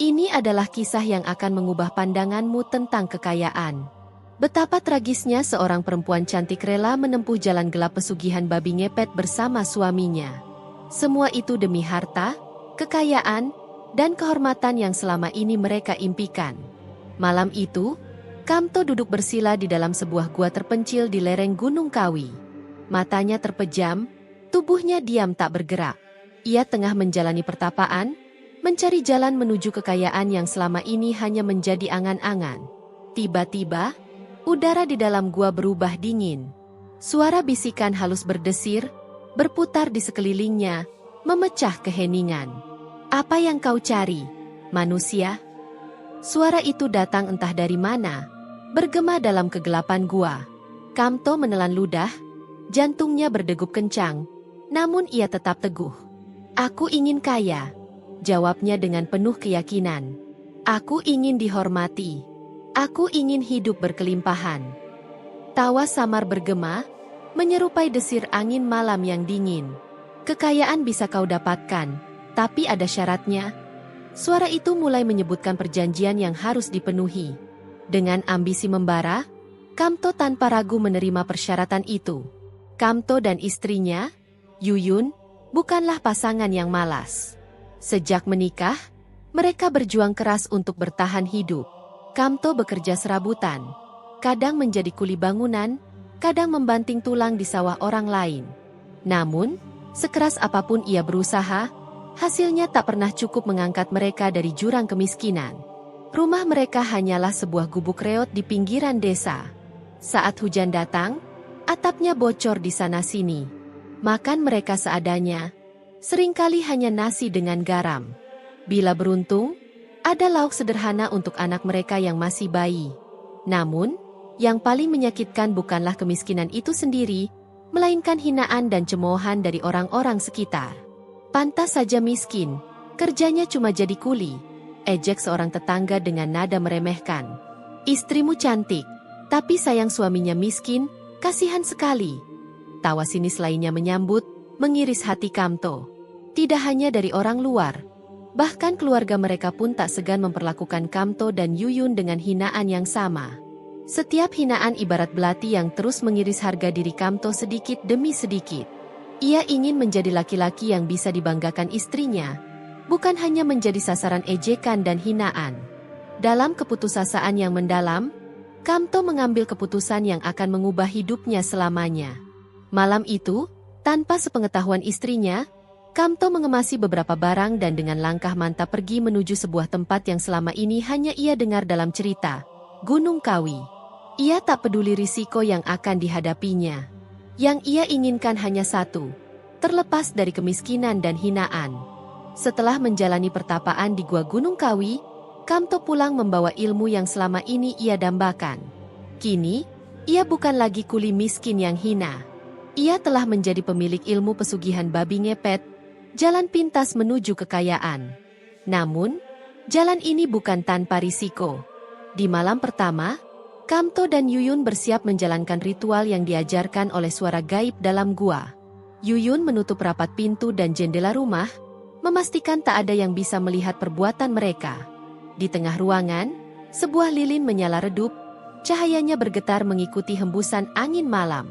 Ini adalah kisah yang akan mengubah pandanganmu tentang kekayaan. Betapa tragisnya seorang perempuan cantik rela menempuh jalan gelap pesugihan babi ngepet bersama suaminya. Semua itu demi harta, kekayaan, dan kehormatan yang selama ini mereka impikan. Malam itu, Kamto duduk bersila di dalam sebuah gua terpencil di lereng Gunung Kawi. Matanya terpejam, tubuhnya diam tak bergerak. Ia tengah menjalani pertapaan, mencari jalan menuju kekayaan yang selama ini hanya menjadi angan-angan. Tiba-tiba, udara di dalam gua berubah dingin. Suara bisikan halus berdesir, berputar di sekelilingnya, memecah keheningan. "Apa yang kau cari, manusia?" Suara itu datang entah dari mana, bergema dalam kegelapan gua. Kamto menelan ludah, jantungnya berdegup kencang, namun ia tetap teguh. "Aku ingin kaya," jawabnya dengan penuh keyakinan. "Aku ingin dihormati. Aku ingin hidup berkelimpahan." Tawa samar bergema, menyerupai desir angin malam yang dingin. "Kekayaan bisa kau dapatkan, tapi ada syaratnya." Suara itu mulai menyebutkan perjanjian yang harus dipenuhi. Dengan ambisi membara, Kamto tanpa ragu menerima persyaratan itu. Kamto dan istrinya, Yuyun, bukanlah pasangan yang malas. Sejak menikah, mereka berjuang keras untuk bertahan hidup. Kamto bekerja serabutan, kadang menjadi kuli bangunan, kadang membanting tulang di sawah orang lain. Namun, sekeras apapun ia berusaha, hasilnya tak pernah cukup mengangkat mereka dari jurang kemiskinan. Rumah mereka hanyalah sebuah gubuk reot di pinggiran desa. Saat hujan datang, atapnya bocor di sana-sini. Makan mereka seadanya, seringkali hanya nasi dengan garam. Bila beruntung, ada lauk sederhana untuk anak mereka yang masih bayi. Namun, yang paling menyakitkan bukanlah kemiskinan itu sendiri, melainkan hinaan dan cemoohan dari orang-orang sekitar. "Pantas saja miskin, kerjanya cuma jadi kuli," ejek seorang tetangga dengan nada meremehkan. "Istrimu cantik, tapi sayang suaminya miskin, kasihan sekali." Tawa sinis lainnya menyambut, mengiris hati Kamto. Tidak hanya dari orang luar, bahkan keluarga mereka pun tak segan memperlakukan Kamto dan Yuyun dengan hinaan yang sama. Setiap hinaan ibarat belati yang terus mengiris harga diri Kamto sedikit demi sedikit. Ia ingin menjadi laki-laki yang bisa dibanggakan istrinya, bukan hanya menjadi sasaran ejekan dan hinaan. Dalam keputusasaan yang mendalam, Kamto mengambil keputusan yang akan mengubah hidupnya selamanya. Malam itu, tanpa sepengetahuan istrinya, Kamto mengemasi beberapa barang dan dengan langkah mantap pergi menuju sebuah tempat yang selama ini hanya ia dengar dalam cerita, Gunung Kawi. Ia tak peduli risiko yang akan dihadapinya. Yang ia inginkan hanya satu, terlepas dari kemiskinan dan hinaan. Setelah menjalani pertapaan di Gua Gunung Kawi, Kamto pulang membawa ilmu yang selama ini ia dambakan. Kini, ia bukan lagi kuli miskin yang hina. Ia telah menjadi pemilik ilmu pesugihan babi ngepet, jalan pintas menuju kekayaan. Namun, jalan ini bukan tanpa risiko. Di malam pertama, Kamto dan Yuyun bersiap menjalankan ritual yang diajarkan oleh suara gaib dalam gua. Yuyun menutup rapat pintu dan jendela rumah, memastikan tak ada yang bisa melihat perbuatan mereka. Di tengah ruangan, sebuah lilin menyala redup, cahayanya bergetar mengikuti hembusan angin malam.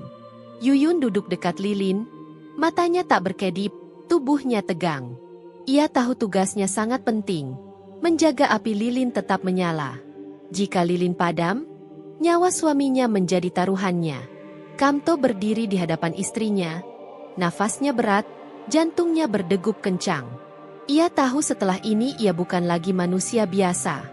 Yuyun duduk dekat lilin, matanya tak berkedip, tubuhnya tegang. Ia tahu tugasnya sangat penting, menjaga api lilin tetap menyala. Jika lilin padam, nyawa suaminya menjadi taruhannya. Kamto berdiri di hadapan istrinya, nafasnya berat, jantungnya berdegup kencang. Ia tahu setelah ini ia bukan lagi manusia biasa.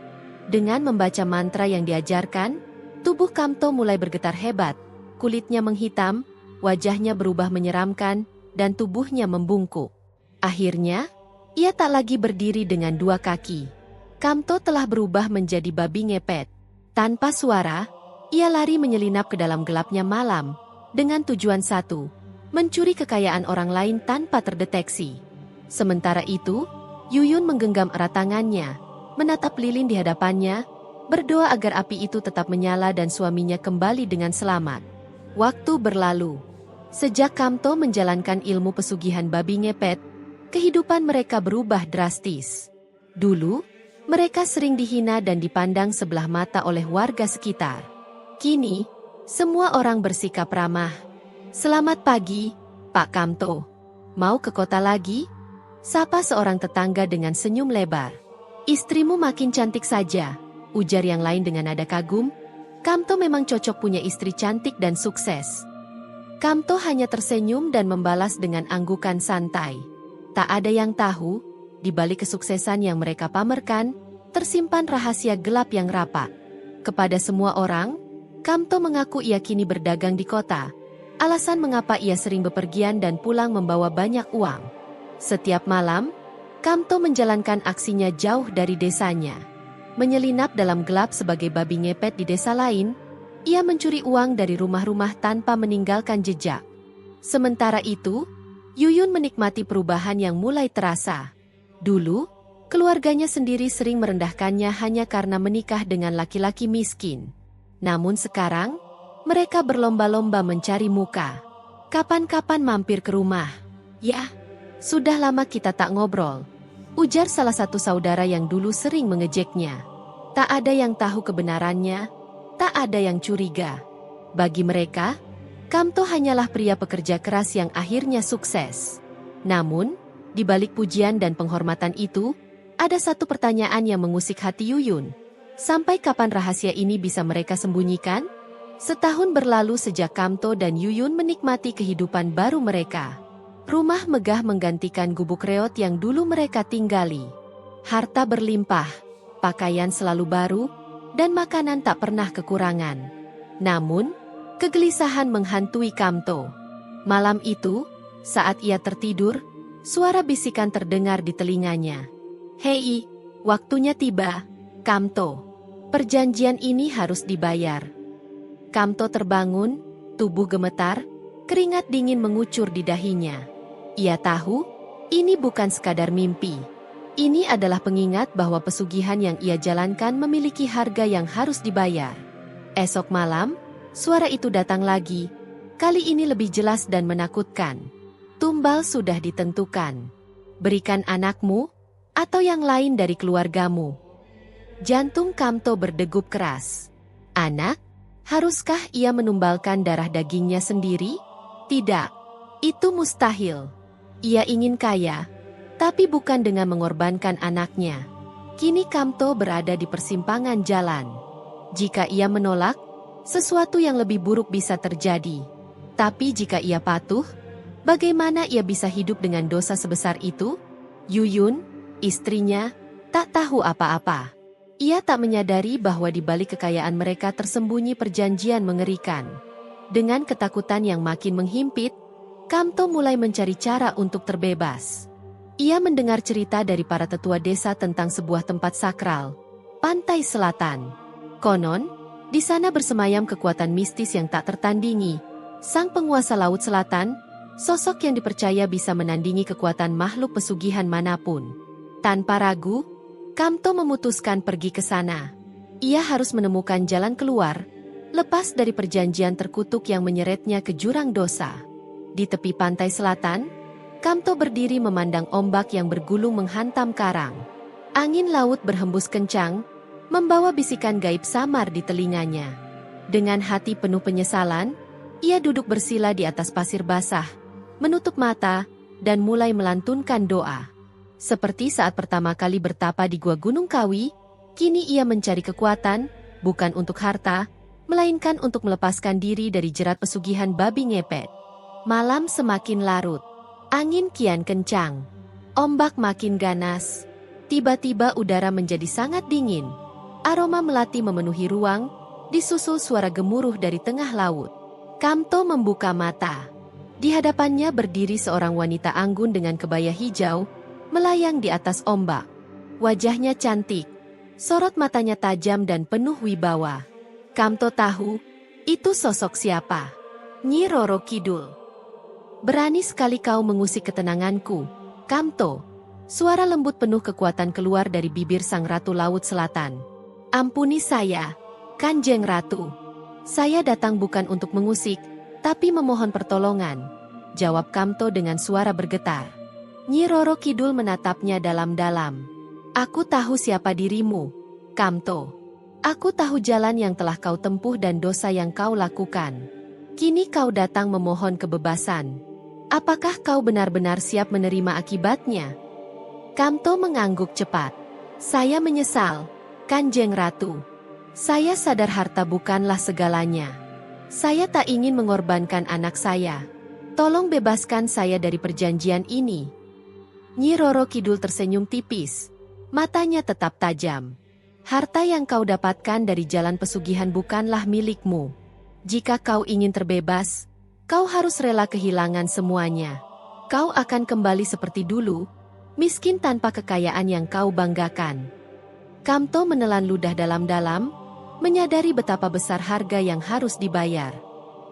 Dengan membaca mantra yang diajarkan, tubuh Kamto mulai bergetar hebat, kulitnya menghitam, wajahnya berubah menyeramkan, dan tubuhnya membungkuk. Akhirnya, ia tak lagi berdiri dengan dua kaki. Kamto telah berubah menjadi babi ngepet. Tanpa suara, ia lari menyelinap ke dalam gelapnya malam, dengan tujuan satu, mencuri kekayaan orang lain tanpa terdeteksi. Sementara itu, Yuyun menggenggam erat tangannya, menatap lilin di hadapannya, berdoa agar api itu tetap menyala dan suaminya kembali dengan selamat. Waktu berlalu. Sejak Kamto menjalankan ilmu pesugihan babi ngepet, kehidupan mereka berubah drastis. Dulu, Mereka sering dihina dan dipandang sebelah mata oleh warga sekitar. Kini, semua orang bersikap ramah. "Selamat pagi, Pak Kamto. Mau ke kota lagi?" Sapa seorang tetangga dengan senyum lebar. "Istrimu makin cantik saja," ujar yang lain dengan nada kagum. Kamto memang cocok punya istri cantik dan sukses. Kamto hanya tersenyum dan membalas dengan anggukan santai. Tak ada yang tahu, di balik kesuksesan yang mereka pamerkan, tersimpan rahasia gelap yang rapat. Kepada semua orang, Kamto mengaku ia kini berdagang di kota. Alasan mengapa ia sering bepergian dan pulang membawa banyak uang. Setiap malam, Kamto menjalankan aksinya jauh dari desanya. Menyelinap dalam gelap sebagai babi ngepet di desa lain, ia mencuri uang dari rumah-rumah tanpa meninggalkan jejak. Sementara itu, Yuyun menikmati perubahan yang mulai terasa. Dulu, keluarganya sendiri sering merendahkannya hanya karena menikah dengan laki-laki miskin. Namun sekarang, mereka berlomba-lomba mencari muka. "Kapan-kapan mampir ke rumah." "Ya, sudah lama kita tak ngobrol," ujar salah satu saudara yang dulu sering mengejeknya. Tak ada yang tahu kebenarannya, tak ada yang curiga. Bagi mereka, Kamto hanyalah pria pekerja keras yang akhirnya sukses. Namun, di balik pujian dan penghormatan itu, ada satu pertanyaan yang mengusik hati Yuyun. Sampai kapan rahasia ini bisa mereka sembunyikan? Setahun berlalu sejak Kamto dan Yuyun menikmati kehidupan baru mereka. Rumah megah menggantikan gubuk reot yang dulu mereka tinggali. Harta berlimpah, pakaian selalu baru, dan makanan tak pernah kekurangan. Namun, kegelisahan menghantui Kamto. Malam itu, saat ia tertidur, suara bisikan terdengar di telinganya. "Hei, waktunya tiba, Kamto. Perjanjian ini harus dibayar." Kamto terbangun, tubuh gemetar, keringat dingin mengucur di dahinya. Ia tahu, ini bukan sekadar mimpi. Ini adalah pengingat bahwa pesugihan yang ia jalankan memiliki harga yang harus dibayar. Esok malam, suara itu datang lagi. Kali ini lebih jelas dan menakutkan. "Tumbal sudah ditentukan. Berikan anakmu, atau yang lain dari keluargamu." Jantung Kamto berdegup keras. Anak? Haruskah ia menumbalkan darah dagingnya sendiri? Tidak. Itu mustahil. Ia ingin kaya, tapi bukan dengan mengorbankan anaknya. Kini Kamto berada di persimpangan jalan. Jika ia menolak, sesuatu yang lebih buruk bisa terjadi. Tapi jika ia patuh, bagaimana ia bisa hidup dengan dosa sebesar itu? Yuyun, istrinya, tak tahu apa-apa. Ia tak menyadari bahwa di balik kekayaan mereka tersembunyi perjanjian mengerikan. Dengan ketakutan yang makin menghimpit, Kamto mulai mencari cara untuk terbebas. Ia mendengar cerita dari para tetua desa tentang sebuah tempat sakral, pantai selatan. Konon, di sana bersemayam kekuatan mistis yang tak tertandingi. Sang penguasa Laut Selatan, sosok yang dipercaya bisa menandingi kekuatan makhluk pesugihan manapun. Tanpa ragu, Kamto memutuskan pergi ke sana. Ia harus menemukan jalan keluar, lepas dari perjanjian terkutuk yang menyeretnya ke jurang dosa. Di tepi pantai selatan, Kamto berdiri memandang ombak yang bergulung menghantam karang. Angin laut berhembus kencang, membawa bisikan gaib samar di telinganya. Dengan hati penuh penyesalan, ia duduk bersila di atas pasir basah, menutup mata, dan mulai melantunkan doa. Seperti saat pertama kali bertapa di Gua Gunung Kawi, kini ia mencari kekuatan, bukan untuk harta, melainkan untuk melepaskan diri dari jerat pesugihan babi ngepet. Malam semakin larut. Angin kian kencang. Ombak makin ganas. Tiba-tiba udara menjadi sangat dingin. Aroma melati memenuhi ruang, disusul suara gemuruh dari tengah laut. Kamto membuka mata. Di hadapannya berdiri seorang wanita anggun dengan kebaya hijau, melayang di atas ombak. Wajahnya cantik. Sorot matanya tajam dan penuh wibawa. Kamto tahu, itu sosok siapa? Nyi Roro Kidul. "Berani sekali kau mengusik ketenanganku, Kamto." Suara lembut penuh kekuatan keluar dari bibir sang Ratu Laut Selatan. "Ampuni saya, Kanjeng Ratu. Saya datang bukan untuk mengusik, tapi memohon pertolongan," jawab Kamto dengan suara bergetar. Nyi Roro Kidul menatapnya dalam-dalam. Aku tahu siapa dirimu, Kamto. Aku tahu jalan yang telah kau tempuh dan dosa yang kau lakukan. Kini kau datang memohon kebebasan. Apakah kau benar-benar siap menerima akibatnya? Kamto mengangguk cepat. Saya menyesal, Kanjeng Ratu. Saya sadar harta bukanlah segalanya. Saya tak ingin mengorbankan anak saya. Tolong bebaskan saya dari perjanjian ini. Nyi Roro Kidul tersenyum tipis. Matanya tetap tajam. Harta yang kau dapatkan dari jalan pesugihan bukanlah milikmu. Jika kau ingin terbebas, kau harus rela kehilangan semuanya. Kau akan kembali seperti dulu, miskin tanpa kekayaan yang kau banggakan. Kamto menelan ludah dalam-dalam, menyadari betapa besar harga yang harus dibayar.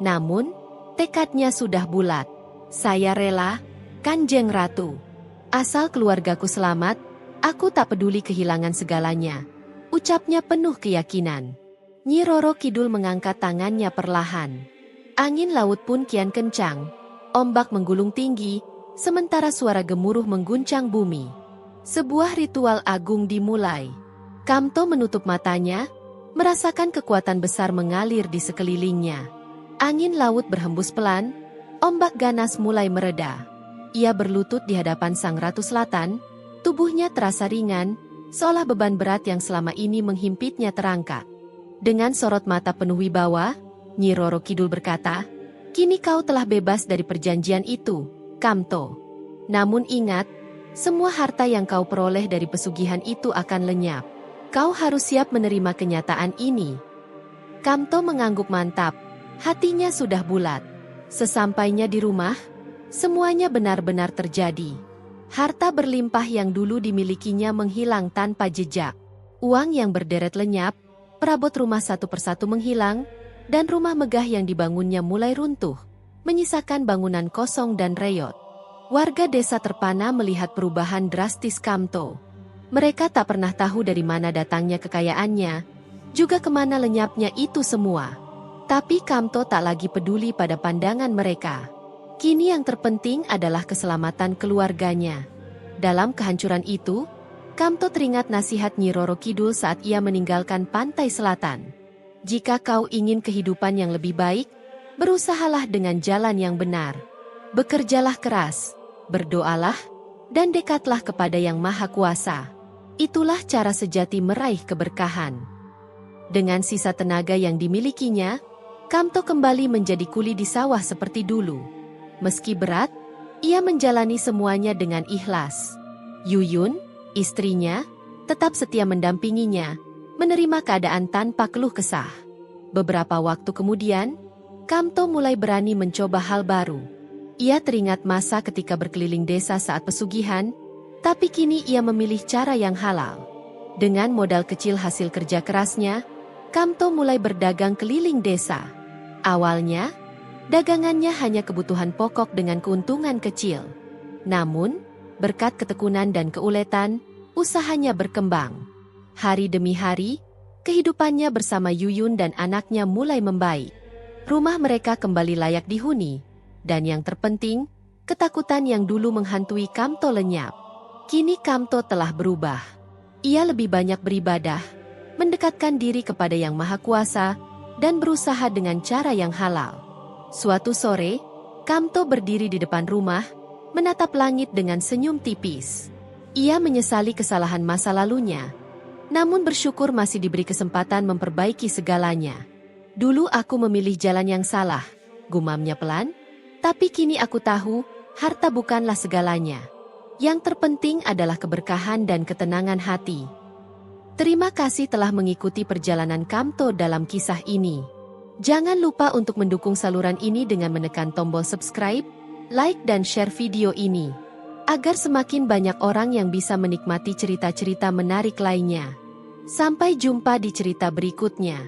Namun, tekadnya sudah bulat. Saya rela, Kanjeng Ratu. Asal keluargaku selamat, aku tak peduli kehilangan segalanya. Ucapnya penuh keyakinan. Nyi Roro Kidul mengangkat tangannya perlahan. Angin laut pun kian kencang. Ombak menggulung tinggi, sementara suara gemuruh mengguncang bumi. Sebuah ritual agung dimulai. Kamto menutup matanya, merasakan kekuatan besar mengalir di sekelilingnya. Angin laut berhembus pelan, ombak ganas mulai mereda. Ia berlutut di hadapan Sang Ratu Selatan, tubuhnya terasa ringan, seolah beban berat yang selama ini menghimpitnya terangkat. Dengan sorot mata penuh wibawa, Nyi Roro Kidul berkata, "Kini kau telah bebas dari perjanjian itu, Kamto. Namun ingat, semua harta yang kau peroleh dari pesugihan itu akan lenyap. Kau harus siap menerima kenyataan ini." Kamto mengangguk mantap, hatinya sudah bulat. Sesampainya di rumah, semuanya benar-benar terjadi. Harta berlimpah yang dulu dimilikinya menghilang tanpa jejak. Uang yang berderet lenyap, perabot rumah satu persatu menghilang, dan rumah megah yang dibangunnya mulai runtuh, menyisakan bangunan kosong dan reot. Warga desa terpana melihat perubahan drastis Kamto. Mereka tak pernah tahu dari mana datangnya kekayaannya, juga kemana lenyapnya itu semua. Tapi Kamto tak lagi peduli pada pandangan mereka. Kini yang terpenting adalah keselamatan keluarganya. Dalam kehancuran itu, Kamto teringat nasihat Nyi Roro Kidul saat ia meninggalkan pantai selatan. Jika kau ingin kehidupan yang lebih baik, berusahalah dengan jalan yang benar. Bekerjalah keras, berdoalah, dan dekatlah kepada Yang Maha Kuasa. Itulah cara sejati meraih keberkahan. Dengan sisa tenaga yang dimilikinya, Kamto kembali menjadi kuli di sawah seperti dulu. Meski berat, ia menjalani semuanya dengan ikhlas. Yuyun, istrinya, tetap setia mendampinginya, menerima keadaan tanpa keluh kesah. Beberapa waktu kemudian, Kamto mulai berani mencoba hal baru. Ia teringat masa ketika berkeliling desa saat pesugihan, tapi kini ia memilih cara yang halal. Dengan modal kecil hasil kerja kerasnya, Kamto mulai berdagang keliling desa. Awalnya, dagangannya hanya kebutuhan pokok dengan keuntungan kecil. Namun, berkat ketekunan dan keuletan, usahanya berkembang. Hari demi hari, kehidupannya bersama Yuyun dan anaknya mulai membaik. Rumah mereka kembali layak dihuni, dan yang terpenting, ketakutan yang dulu menghantui Kamto lenyap. Kini Kamto telah berubah. Ia lebih banyak beribadah, mendekatkan diri kepada Yang Maha Kuasa, dan berusaha dengan cara yang halal. Suatu sore, Kamto berdiri di depan rumah, menatap langit dengan senyum tipis. Ia menyesali kesalahan masa lalunya, namun bersyukur masih diberi kesempatan memperbaiki segalanya. Dulu aku memilih jalan yang salah, gumamnya pelan, tapi kini aku tahu, harta bukanlah segalanya. Yang terpenting adalah keberkahan dan ketenangan hati. Terima kasih telah mengikuti perjalanan Kamto dalam kisah ini. Jangan lupa untuk mendukung saluran ini dengan menekan tombol subscribe, like dan share video ini, agar semakin banyak orang yang bisa menikmati cerita-cerita menarik lainnya. Sampai jumpa di cerita berikutnya.